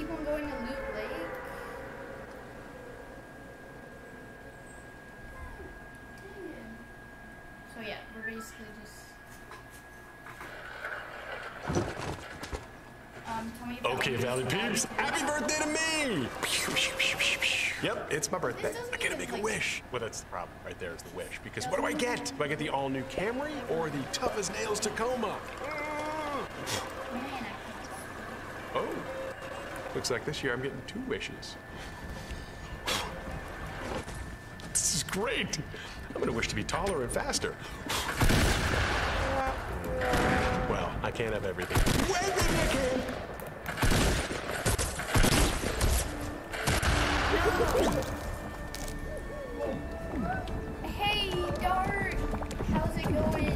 keep on going to Loot Lake. So yeah, we're basically just tell me okay, Valley Peeps, happy birthday to me! Yep, it's my birthday. I gotta make a wish. Well, that's the problem. Right there is the wish. Because what do I get? Do I get the all-new Camry or the tough-as-nails Tacoma? Oh, looks like this year I'm getting 2 wishes. This is great. I'm gonna wish to be taller and faster. Well, I can't have everything. Wait, maybe I can. Hey, Dart! How's it going?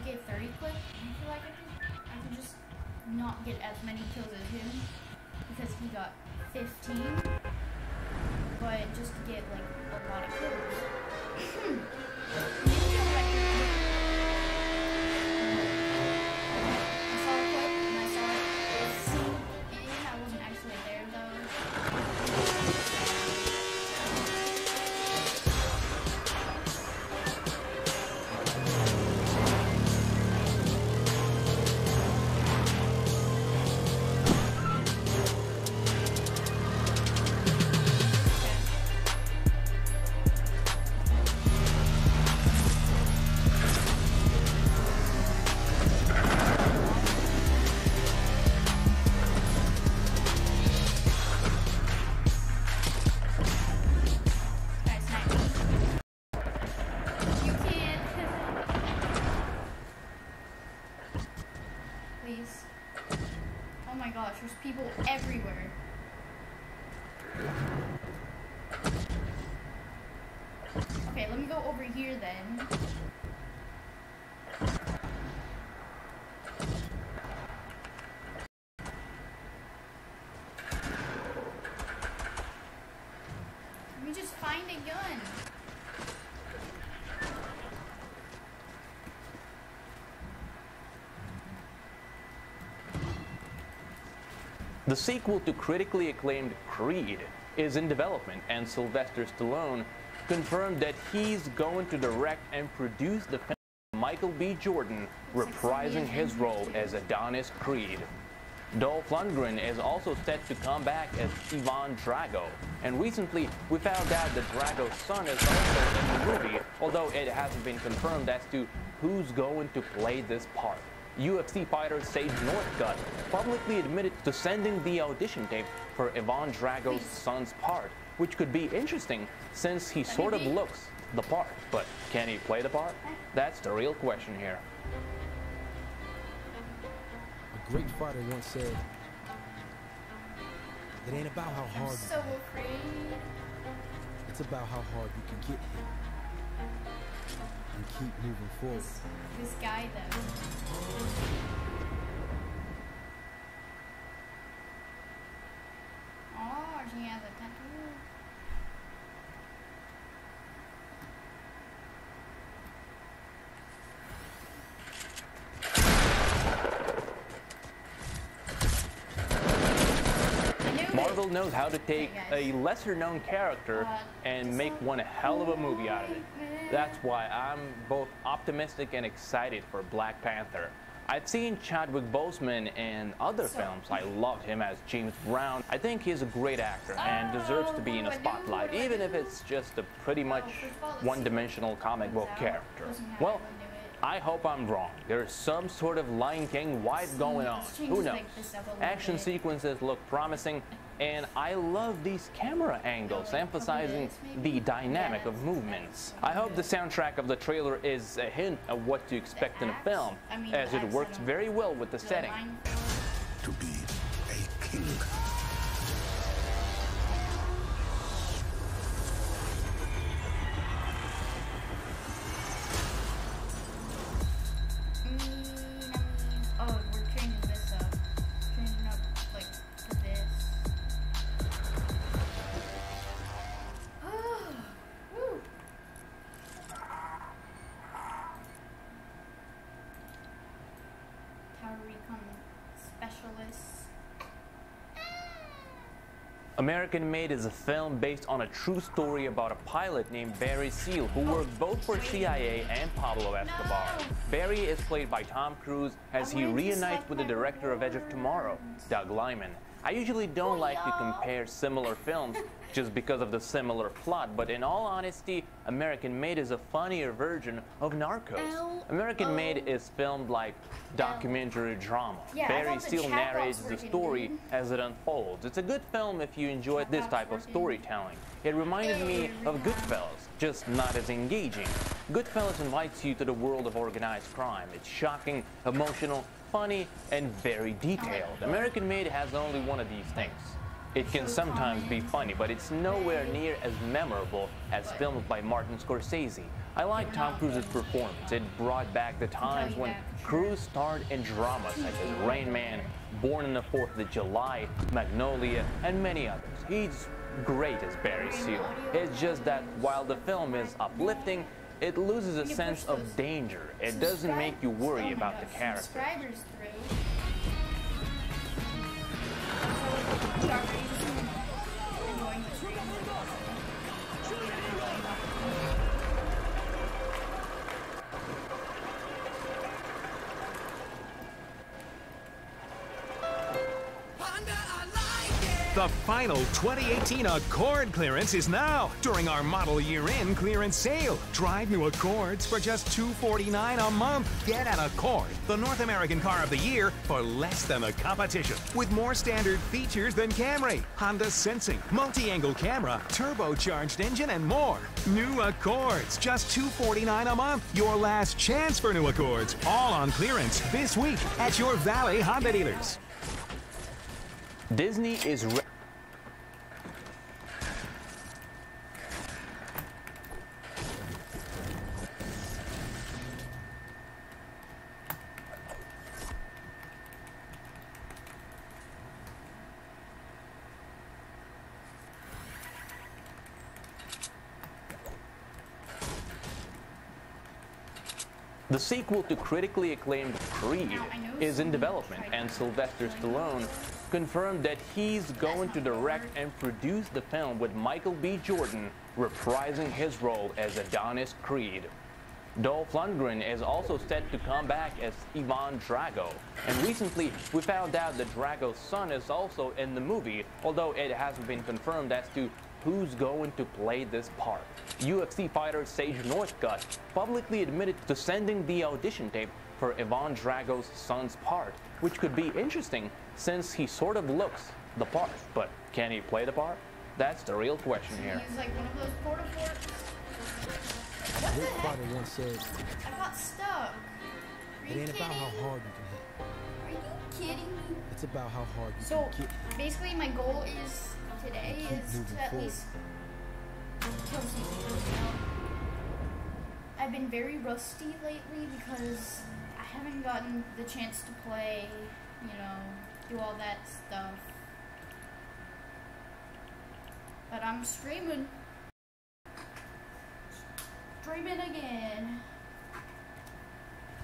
Get 30 clip, I feel like I can just not get as many kills as him because he got 15, but just to get like a lot of kills. I saw a clip and I saw it sink in. I wasn't actually there though. There's people everywhere. Okay, let me go over here then. Let me just find a gun. The sequel to critically acclaimed Creed is in development, and Sylvester Stallone confirmed that he's going to direct and produce the film with Michael B. Jordan reprising his role as Adonis Creed. Dolph Lundgren is also set to come back as Ivan Drago, and recently we found out that Drago's son is also in the movie, although it hasn't been confirmed as to who's going to play this part. UFC fighter Sage Northcutt publicly admitted to sending the audition tape for Ivan Drago's son's part, which could be interesting since he sort of looks the part. But can he play the part? That's the real question here. A great fighter once said, "It ain't about how hard I'm so afraid. It's about how hard you can get hit and keep moving forward." This guy though. Oh, she has a tattoo. knows how to take a lesser-known character and make one hell of a movie out of it. That's why I'm both optimistic and excited for Black Panther. I've seen Chadwick Boseman in other films. I loved him as James Brown. I think he's a great actor and deserves to be in a spotlight, even if it's just a pretty much one-dimensional comic book character. Well, I hope I'm wrong. There's some sort of Lion King vibe going on. Who knows? Action sequences look promising, and I love these camera angles emphasizing the dynamic of movements. I hope the soundtrack of the trailer is a hint of what to expect in a film, as it works very well with the setting. To be a king. Oh, we're changing this up. Changing up, like, to this. Oh, woo. Tower Recon Specialists. American Made is a film based on a true story about a pilot named Barry Seal who worked both for CIA and Pablo Escobar. Barry is played by Tom Cruise as he reunites with the director of Edge of Tomorrow, Doug Liman. I usually don't like to compare similar films just because of the similar plot, but in all honesty, American Made is a funnier version of Narcos. American Made is filmed like documentary drama. Barry Seal narrates the story as it unfolds. It's a good film if you enjoy this type of storytelling. It reminded me of Goodfellas, just not as engaging. Goodfellas invites you to the world of organized crime. It's shocking, emotional, funny, and very detailed. American Made has only one of these things. It can sometimes be funny, but it's nowhere near as memorable as films by Martin Scorsese. I like Tom Cruise's performance. It brought back the times when Cruise starred in dramas such as Rain Man, Born on the 4th of July, Magnolia, and many others. He's great as Barry Seal. It's just that while the film is uplifting, it loses a sense of danger. It doesn't make you worry about the character. The final 2018 Accord clearance is now during our model year-end clearance sale. Drive new Accords for just $249 a month. Get an Accord, the North American car of the year, for less than the competition. With more standard features than Camry, Honda Sensing, multi-angle camera, turbocharged engine, and more. New Accords, just $249 a month. Your last chance for new Accords. All on clearance this week at your Valley Honda dealers. Disney is The sequel to critically acclaimed Creed is in development, and Sylvester Stallone confirmed that he's going to direct and produce the film with Michael B. Jordan reprising his role as Adonis Creed. Dolph Lundgren is also set to come back as Ivan Drago, and recently we found out that Drago's son is also in the movie, although it hasn't been confirmed as to who's going to play this part. UFC fighter Sage Northcutt publicly admitted to sending the audition tape for Ivan Drago's son's part, which could be interesting since he sort of looks the part. But can he play the part? That's the real question here. He's like one of those porta forts. What the heck? Once said, I got stuck. it ain't about how hard you can hit. Are you kidding me? It's about how hard you So can get. basically my goal is today is to at least kill some people. I've been very rusty lately because I haven't gotten the chance to play, you know, do all that stuff. But I'm streaming. Streaming again.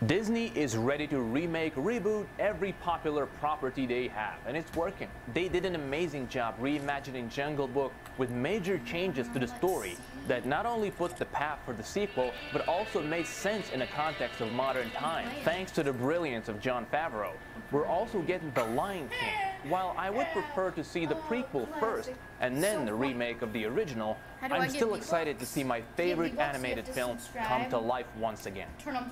Disney is ready to remake, reboot every popular property they have, and it's working. They did an amazing job reimagining Jungle Book with major changes to the story that not only put the path for the sequel, but also made sense in the context of modern times, thanks to the brilliance of Jon Favreau. We're also getting The Lion King. While I would prefer to see the prequel first and then the remake of the original, I'm still excited to see my favorite animated film come to life once again.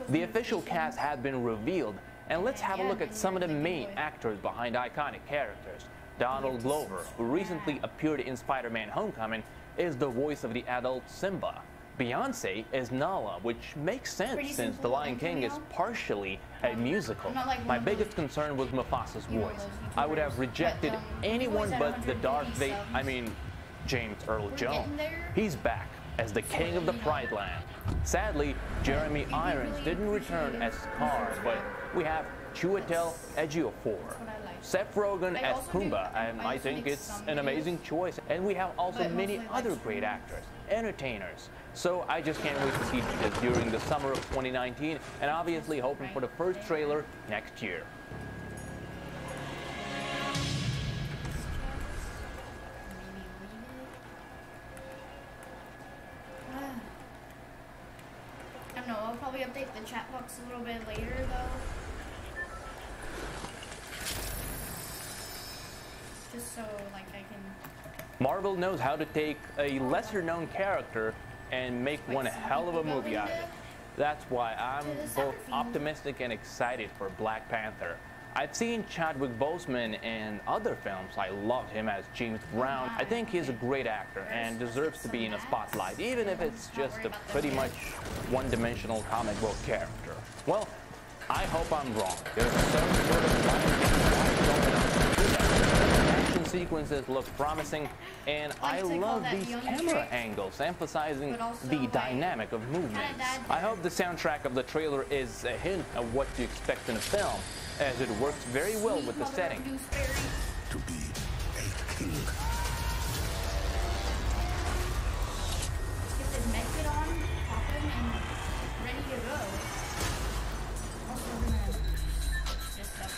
The official cast has been revealed, and let's have a look at some of the main actors behind iconic characters. Donald Glover, who recently appeared in Spider-Man Homecoming, is the voice of the adult Simba. Beyonce is Nala, which makes sense since The Lion King is partially a musical. My biggest concern was Mufasa's voice. I would have rejected anyone but the James Earl Jones. He's back as the king of the Pride Land. Sadly, Jeremy Irons didn't return as Scar, but we have Chiwetel Ejiofor. Seth Rogen as Pumbaa, and I think it's an amazing choice. And we have also many other great actors, entertainers. So I just can't wait to see this during the summer of 2019, and obviously hoping for the first trailer next year. I don't know, I'll probably update the chat box a little bit later though. Just so like I can... Marvel knows how to take a lesser known character and make one hell of a movie out of it. That's why I'm both optimistic and excited for Black Panther. I've seen Chadwick Boseman in other films. I loved him as James Brown. I think he's a great actor and deserves to be in a spotlight, even if it's just a pretty much one-dimensional comic book character. Well, I hope I'm wrong. There's some sort of action sequences look promising, and I love these camera angles, emphasizing the dynamic of movements. I hope the soundtrack of the trailer is a hint of what to expect in a film, as it works very well with the setting. To be a king. Get the med kit on, pop him, and ready to go. Also, we're gonna just stuff.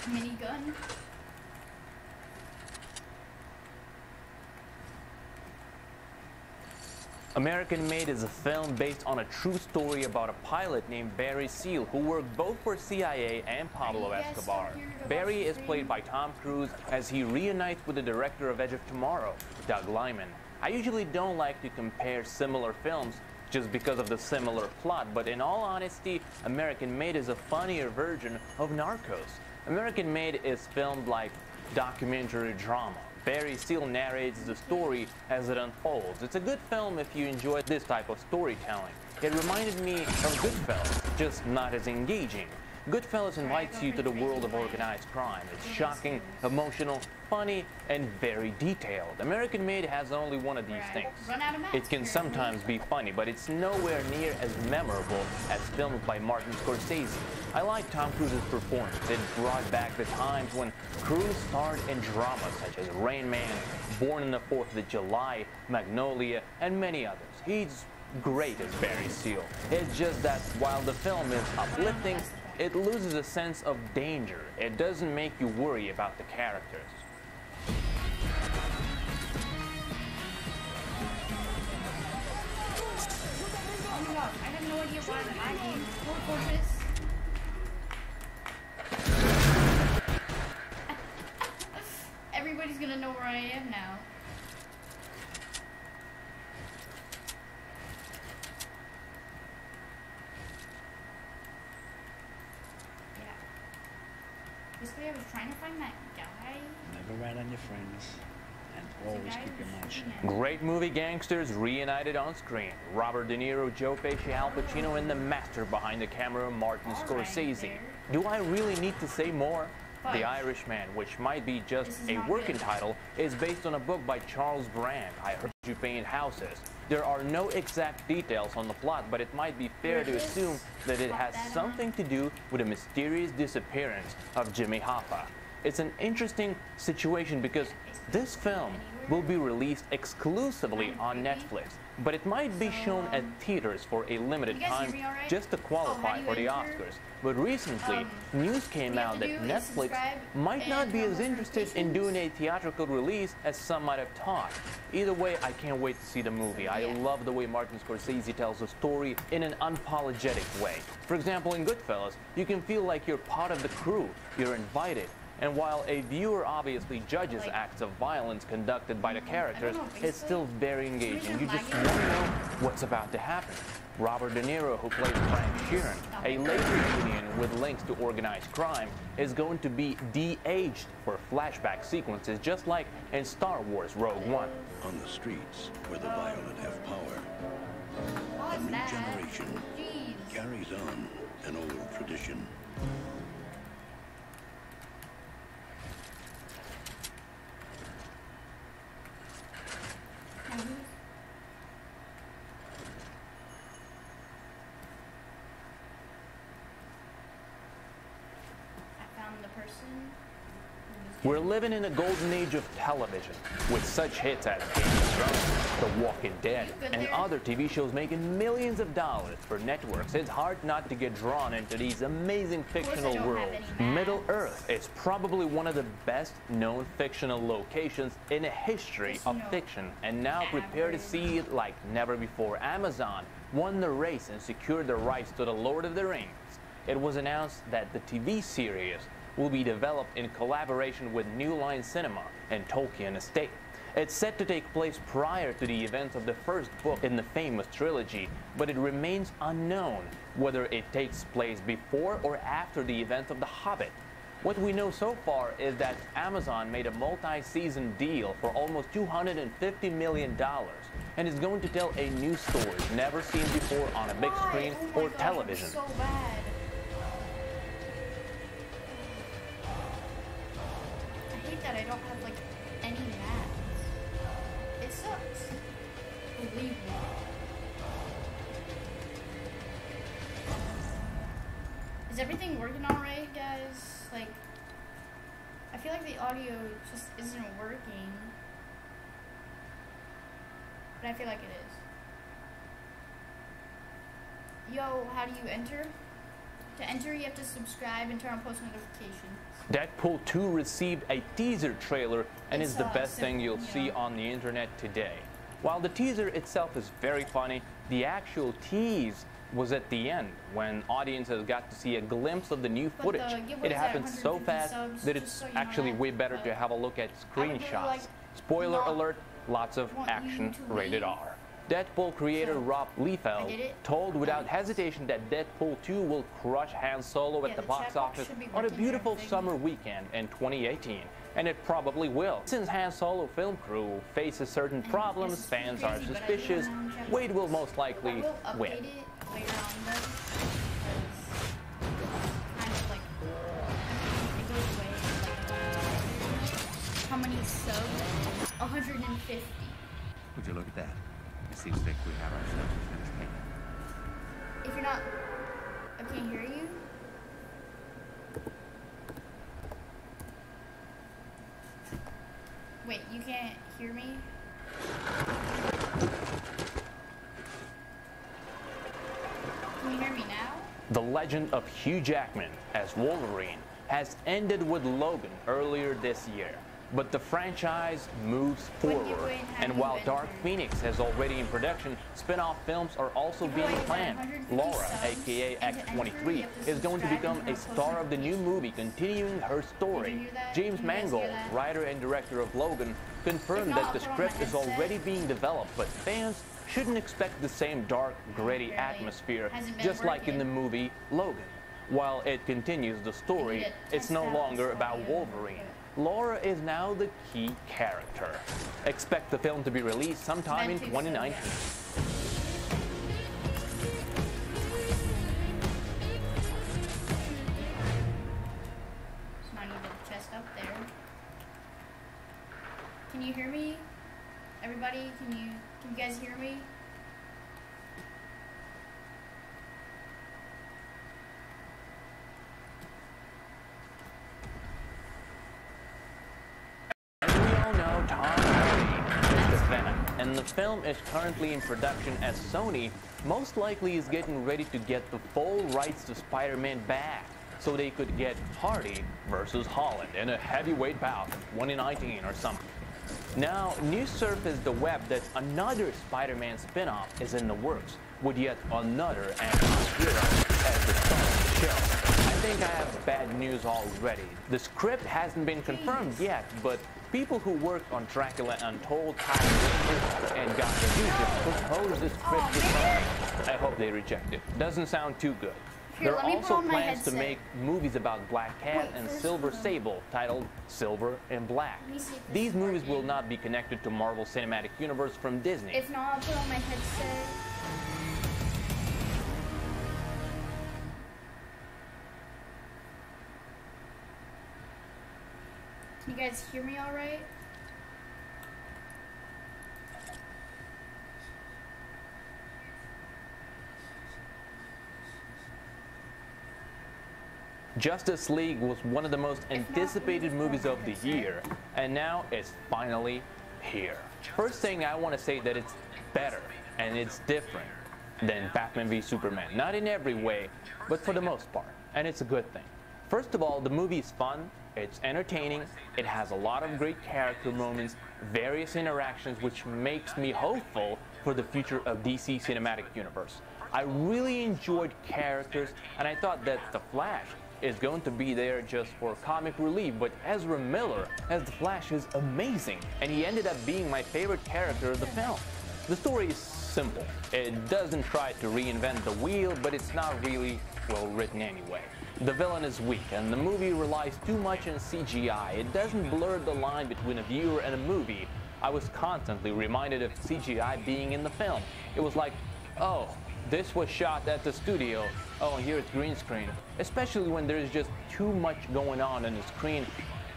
Minigun. American Made is a film based on a true story about a pilot named Barry Seal who worked both for CIA and Pablo Escobar. Barry is played by Tom Cruise as he reunites with the director of Edge of Tomorrow, Doug Liman. I usually don't like to compare similar films just because of the similar plot, but in all honesty, American Made is a funnier version of Narcos. American Made is filmed like documentary drama. Barry Seal narrates the story as it unfolds. It's a good film if you enjoy this type of storytelling. It reminded me of Goodfellas, just not as engaging. Goodfellas invites you to the world of organized crime. It's shocking, emotional, funny, and very detailed. American Made has only one of these things. It can sometimes be funny, but it's nowhere near as memorable as films by Martin Scorsese. I like Tom Cruise's performance. It brought back the times when Cruise starred in dramas such as Rain Man, Born on the 4th of July, Magnolia, and many others. He's great as Barry Seal. It's just that while the film is uplifting, it loses a sense of danger. It doesn't make you worry about the characters. Oh my gosh, I have no idea why I'm lagging. Poor Corpus. Everybody's gonna know where I am now. Basically, I was trying to find that guy. Never rat on your friends, and always keep your mouth shut. Great movie gangsters reunited on screen. Robert De Niro, Joe Pesci, Al Pacino, and the master behind the camera, Martin Scorsese. Do I really need to say more? The Irishman, which might be just a working title, is based on a book by Charles Brand, I Heard You Paint Houses. There are no exact details on the plot, but it might be fair to assume that it has something to do with the mysterious disappearance of Jimmy Hoffa. It's an interesting situation because this film will be released exclusively on Netflix, but it might be shown at theaters for a limited time just to qualify for the Oscars. But recently, news came out that Netflix might not be as interested in doing a theatrical release as some might have thought. Either way, I can't wait to see the movie. I love the way Martin Scorsese tells a story in an unapologetic way. For example, in Goodfellas, you can feel like you're part of the crew, you're invited. And while a viewer obviously judges acts of violence conducted by the characters, it's still very engaging. You just want to know what's about to happen. Robert De Niro, who plays Frank Sheeran, a labor union with links to organized crime, is going to be de-aged for flashback sequences, just like in Star Wars Rogue One. On the streets where the violent have power, a new generation carries on an old tradition. We're living in a golden age of television, with such hits as Game of Thrones, The Walking Dead, and other TV shows making millions of dollars for networks. It's hard not to get drawn into these amazing fictional worlds. Middle Earth is probably one of the best known fictional locations in the history of fiction, and now prepare to see it like never before. Amazon won the race and secured the rights to The Lord of the Rings. It was announced that the TV series will be developed in collaboration with New Line Cinema and Tolkien Estate. It's set to take place prior to the events of the first book in the famous trilogy, but it remains unknown whether it takes place before or after the events of The Hobbit. What we know so far is that Amazon made a multi-season deal for almost $250 million and is going to tell a new story never seen before on a big screen or television. So bad. That I don't have like any maps. It sucks. Believe me. Is everything working alright, guys? Like, I feel like the audio just isn't working. But I feel like it is. Yo, how do you enter? To enter, you have to subscribe and turn on post notifications. Deadpool 2 received a teaser trailer and is the best thing you'll see on the internet today. While the teaser itself is very funny, the actual tease was at the end when audiences got to see a glimpse of the new footage. It happened so fast that it's actually way better to have a look at screenshots. Spoiler alert, lots of action, rated R. Deadpool creator Rob Liefeld told without hesitation that Deadpool 2 will crush Han Solo at the box office on a beautiful summer weekend in 2018, and it probably will. Since Han Solo film crew faces certain problems, fans are suspicious, Wade will most likely win. How many subs? 150. Would you look at that? It seems like we have ourselves a finished painting. If you're not... I can't hear you. Wait, you can't hear me? Can you hear me now? The legend of Hugh Jackman as Wolverine has ended with Logan earlier this year. But the franchise moves forward, and while Dark Phoenix is already in production, spin-off films are also being planned. Laura, aka X-23, is going to become a star of the new movie, continuing her story. James Mangold, writer and director of Logan, confirmed that the script is already being developed, but fans shouldn't expect the same dark, gritty atmosphere, just like in the movie Logan. While it continues the story, it's no longer about Wolverine. Laura is now the key character. Expect the film to be released sometime in 2019. So I need the chest up there. Can you hear me? Everybody, can you guys hear me? and the film is currently in production as Sony most likely is getting ready to get the full rights to Spider-Man back, so they could get Hardy versus Holland in a heavyweight bout, 2019 or something. Now, news surfaced the web that another Spider-Man spin-off is in the works, with yet another action hero as the star of the show. I think I have bad news already. The script hasn't been confirmed yet, but people who worked on Dracula Untold, and got the music proposed the script to Sony. I hope they reject it. Doesn't sound too good. Here, there are also plans to headset. make movies about Black Cat and Silver Sable titled Silver and Black. These movies will not be connected to Marvel Cinematic Universe from Disney. If not, I'll put on my headset. Can you guys hear me all right? Justice League was one of the most anticipated movies of the year, and now it's finally here. First thing I want to say that it's better and it's different than Batman v Superman. Not in every way, but for the most part, and it's a good thing. First of all, the movie is fun, it's entertaining, it has a lot of great character moments, various interactions, which makes me hopeful for the future of DC Cinematic Universe. I really enjoyed characters, and I thought that The Flash is going to be there just for comic relief, but Ezra Miller as the Flash is amazing, and he ended up being my favorite character of the film. The story is simple. It doesn't try to reinvent the wheel, but it's not really well written anyway. The villain is weak, and the movie relies too much on CGI. It doesn't blur the line between a viewer and a movie. I was constantly reminded of CGI being in the film. It was like, oh, this was shot at the studio. Oh, and here it's green screen. Especially when there's just too much going on the screen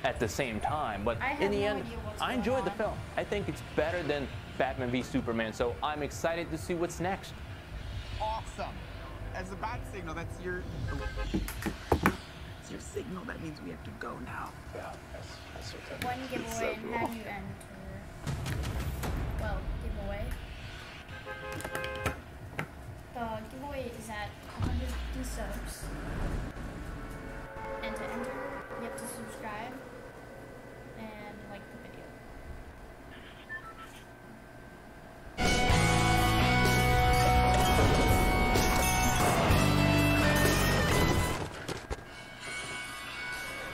at the same time. But in the end, I enjoyed the film. I think it's better than Batman v Superman, so I'm excited to see what's next. Awesome. As a bat signal, that's your... It's your signal. That means we have to go now. Yeah, that's okay. One giveaway and how you enter. Well, giveaway. The giveaway is at 150 subs. And to enter, you have to subscribe and like the video.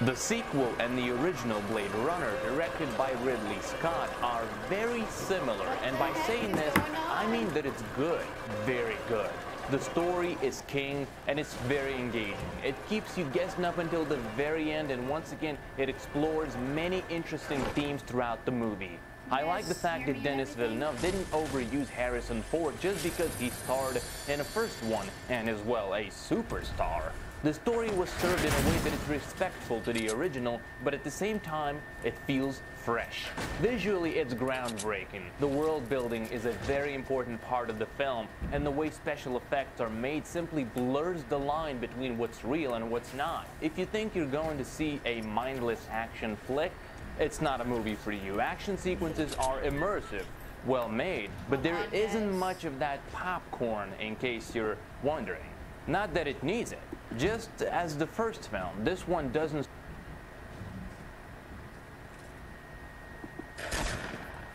The sequel and the original Blade Runner, directed by Ridley Scott, are very similar, and by saying this, I mean that it's good, very good. The story is king, and it's very engaging. It keeps you guessing up until the very end, and once again, it explores many interesting themes throughout the movie. I like the fact that Denis Villeneuve didn't overuse Harrison Ford just because he starred in the first one, and is, well, a superstar. The story was served in a way that is respectful to the original, but at the same time, it feels fresh. Visually, it's groundbreaking. The world building is a very important part of the film, and the way special effects are made simply blurs the line between what's real and what's not. If you think you're going to see a mindless action flick, it's not a movie for you. Action sequences are immersive, well made, but there isn't much of that popcorn, in case you're wondering. Not that it needs it. Just as the first film, this one doesn't.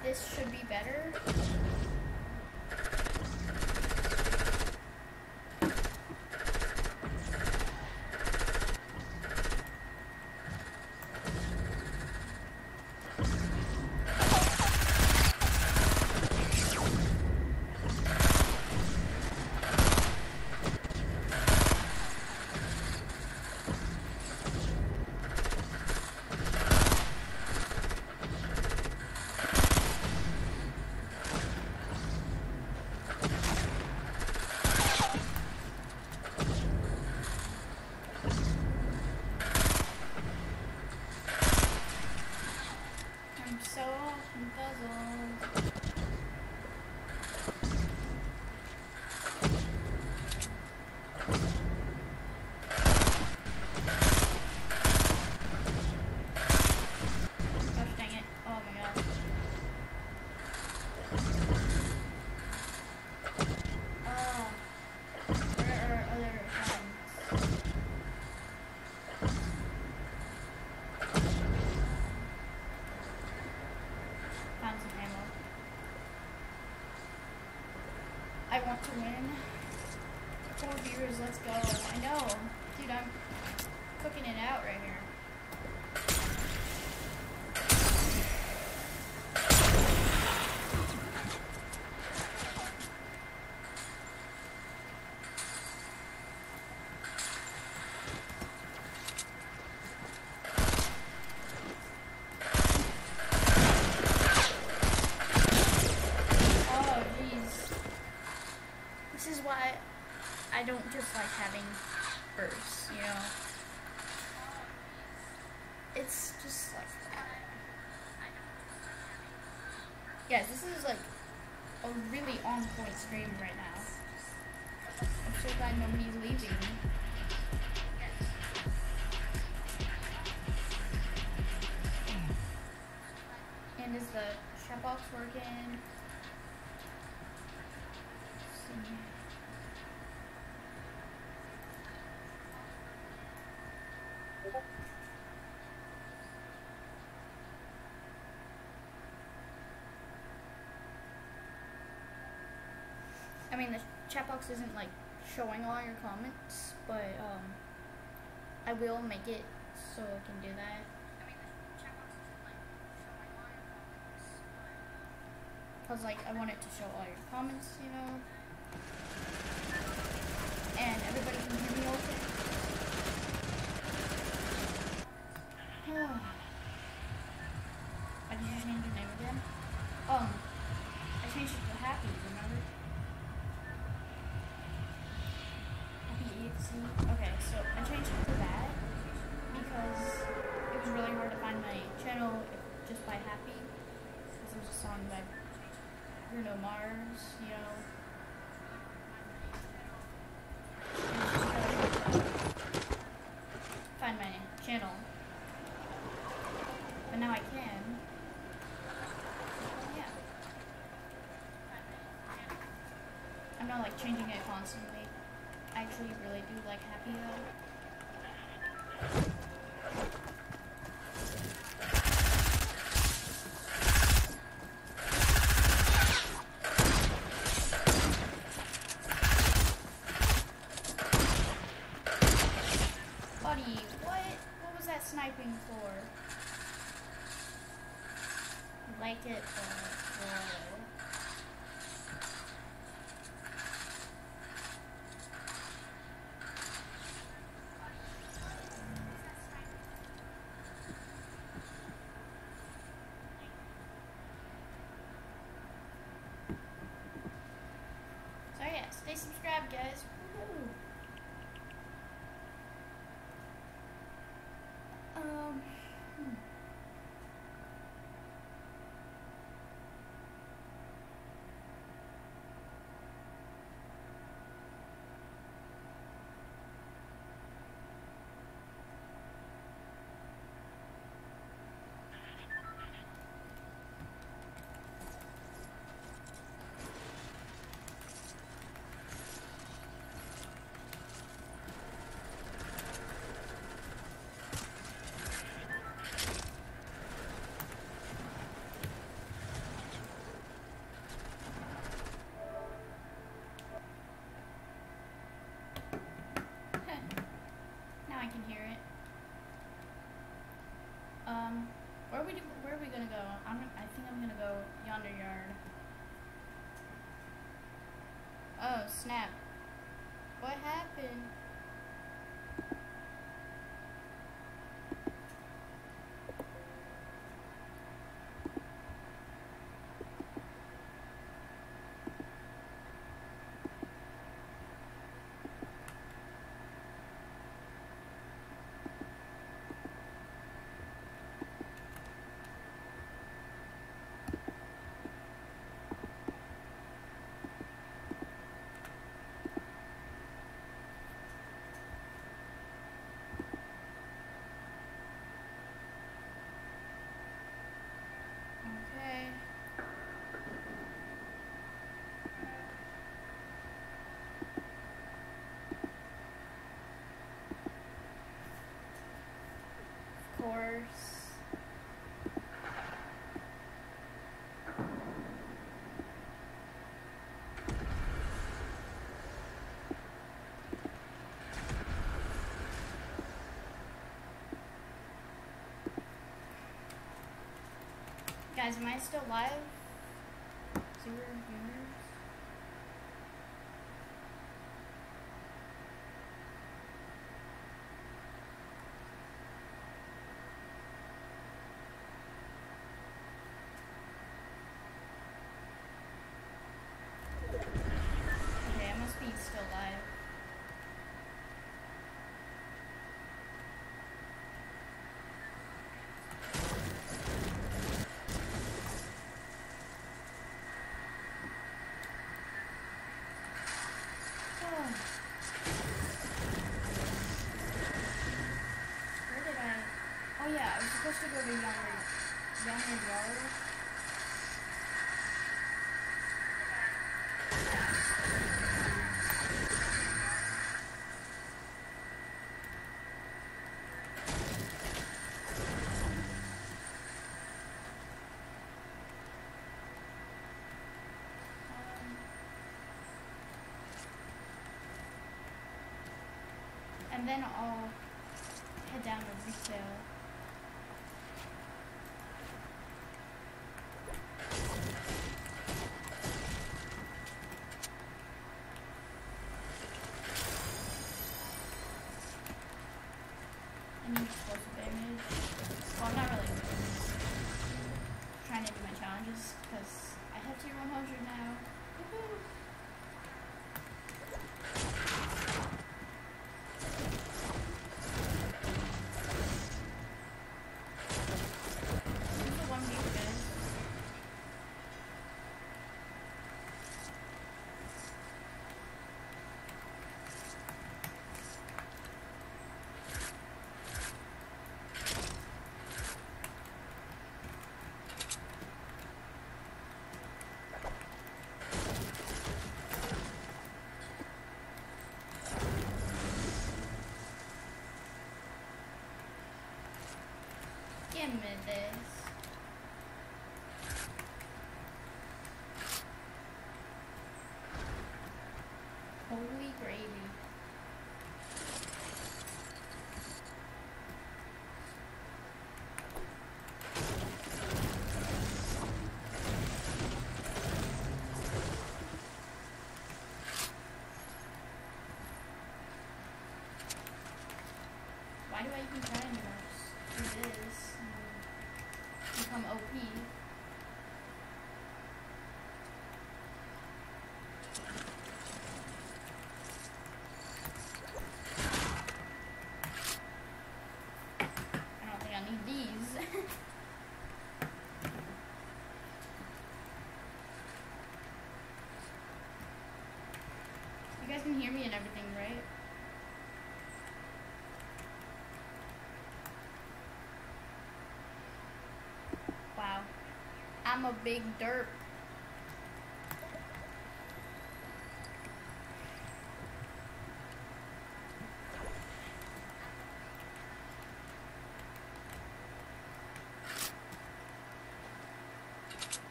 This should be better. Found some ammo. I want to win. 4 viewers, let's go. I know. Dude, I'm cooking it out right here. I don't just like having bursts, you know? It's just like that. Yes, this is like a really on point stream right now. I'm so glad nobody's leaving. And is the shop box working? I mean, the chat box isn't like showing all your comments, but I will make it so I can do that. Cause like I want it to show all your comments, you know, and everybody can hear me okay. I just changed your name again. I changed it to Happy, remember? Okay, so I changed it to that because it was really hard to find my channel just by Happy, because it was a song by Bruno Mars, you know. Find my channel, but now I can. Yeah, I'm not like changing it constantly. I actually really do like Happy though. Buddy, what was that sniping for? Like it or stay subscribed, guys. Woo-hoo. I can hear it. Where are we gonna go? I think I'm gonna go yonder yard. Oh snap! What happened? course. Guys, am I still live? 0 viewers? Okay, I must be still live. Where did I? Oh yeah, I was supposed to go to Younger Yard. And then I'll head down to retail. I need explosive damage. Well, I'm not really trying to do my challenges because I have tier 100 now. Woohoo! Give me this. Holy gravy. Why do I even try anymore? Just do this. Become OP. I don't think I need these. You guys can hear me and everything, right? Wow. I'm a big derp.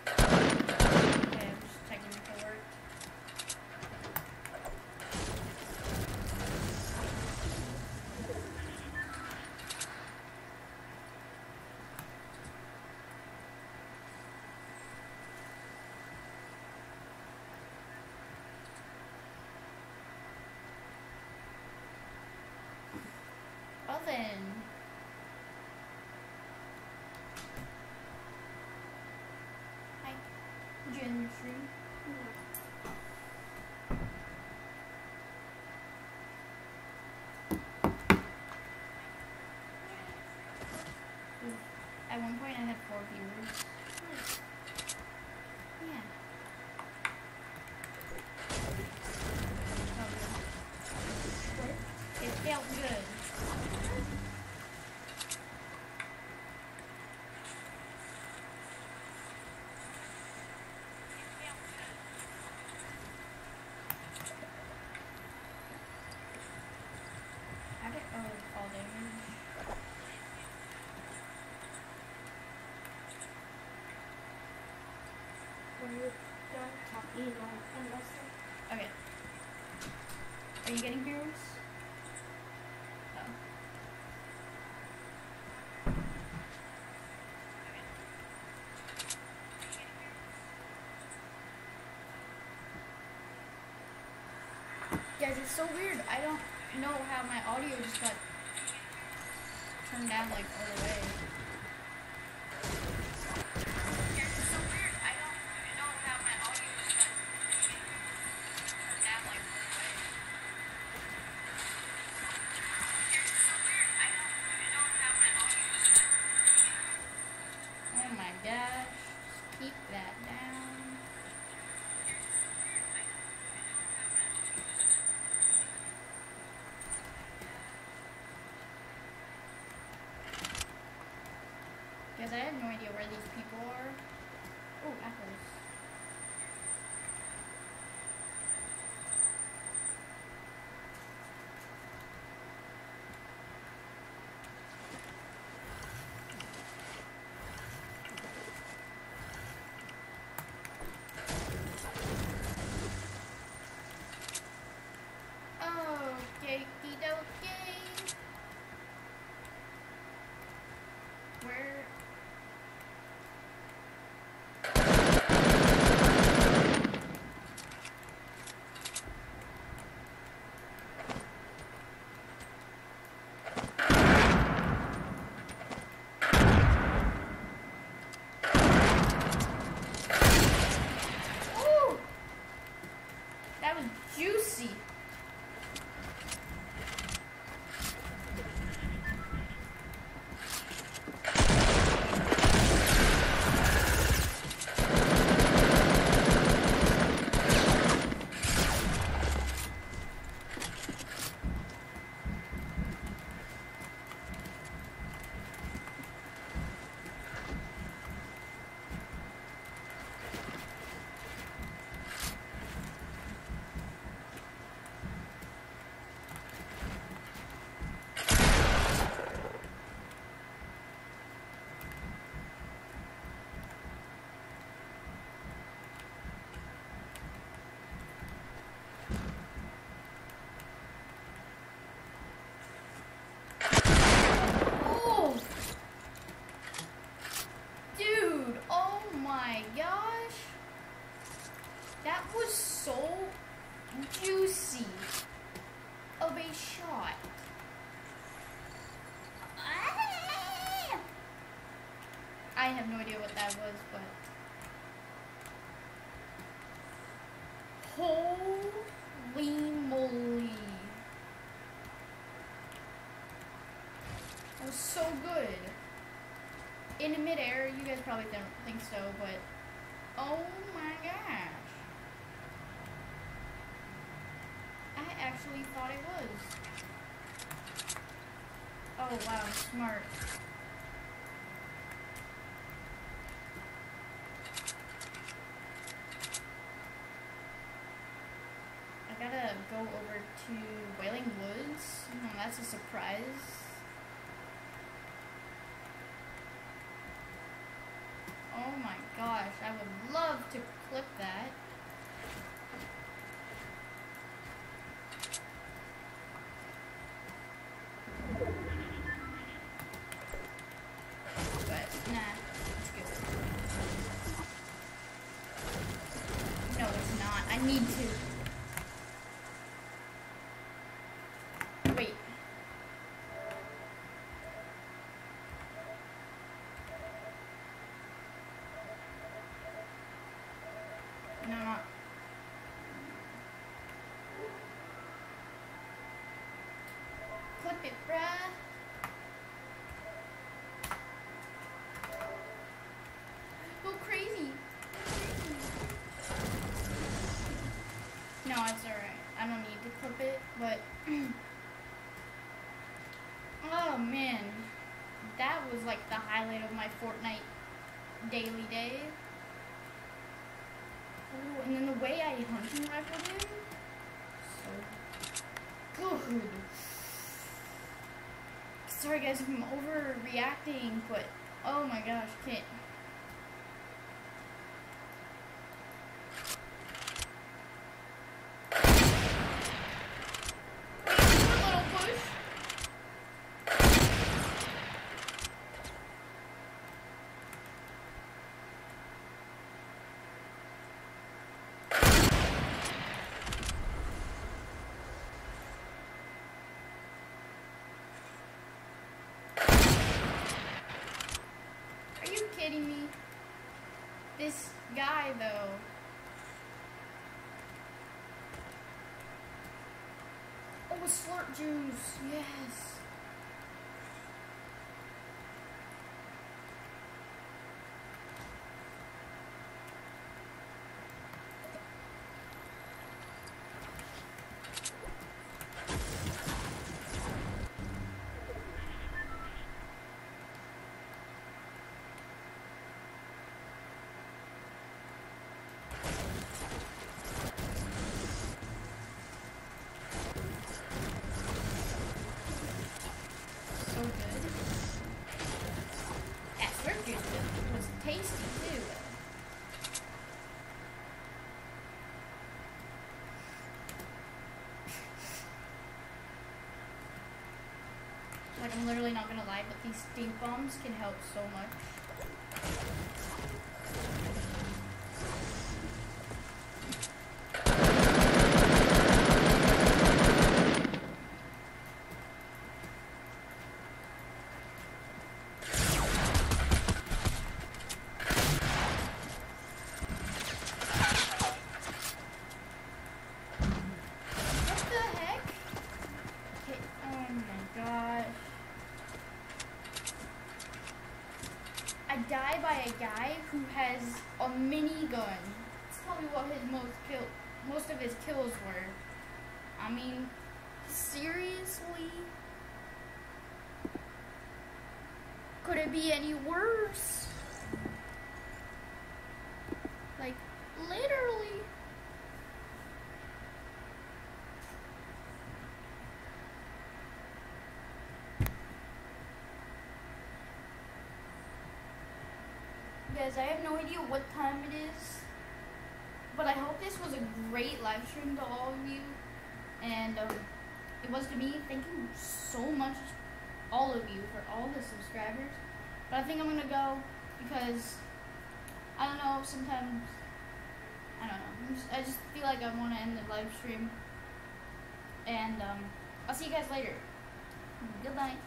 Okay, I'm just checking if it worked. Well then. Hi. Did you end your stream? At one point I had 4 viewers. Yeah. It felt good. How did fall damage? Okay. Are you getting heroes? Oh. Guys, it's so weird. I don't know how my audio just got turned down like all the way. Guys, it's so weird. I don't know how my audio just got turned down like all the way. Guys, it's so weird. I don't know how my audio just got. Oh my gosh. Just keep that down. Guys, I have no idea where these people are. Oh, apples. Okay, okey-dokey. Where? Ooh! That was juicy. Oh! Dude, oh my gosh. That was so juicy of a shot. I have no idea what that was, but holy moly. That was so good. In midair, you guys probably don't think so, but oh my gosh. I actually thought it was. Oh wow, smart. I gotta go over to Wailing Woods. Oh, that's a surprise. Oh my gosh, I would love to clip that. But, nah, it's good. No, it's not. I need to. Wait. No, not. Clip it, bruh. Go crazy. No, it's alright. I don't need to clip it, but oh man. That was like the highlight of my Fortnite daily day. Ooh, and then the way I hunting rifled him, so good. Sorry guys if I'm overreacting, but oh my gosh, can't. kidding me? This guy, though. Oh, a slurp juice. Yes. So good. That slurp juice was tasty too. Like, I'm literally not gonna lie, but these stink bombs can help so much. What the heck? Okay, oh my gosh. I die by a guy who has a minigun. It's probably what his most of his kills were. I mean, seriously? Could it be any worse? Like, literally. Guys, I have no idea what time it is, but I hope this was a great live stream to all of you, and it was to me. Thank you so much, all of you, for all the subscribers. But I think I'm gonna go because I don't know. Sometimes I don't know. I just feel like I want to end the live stream, and I'll see you guys later. Good night.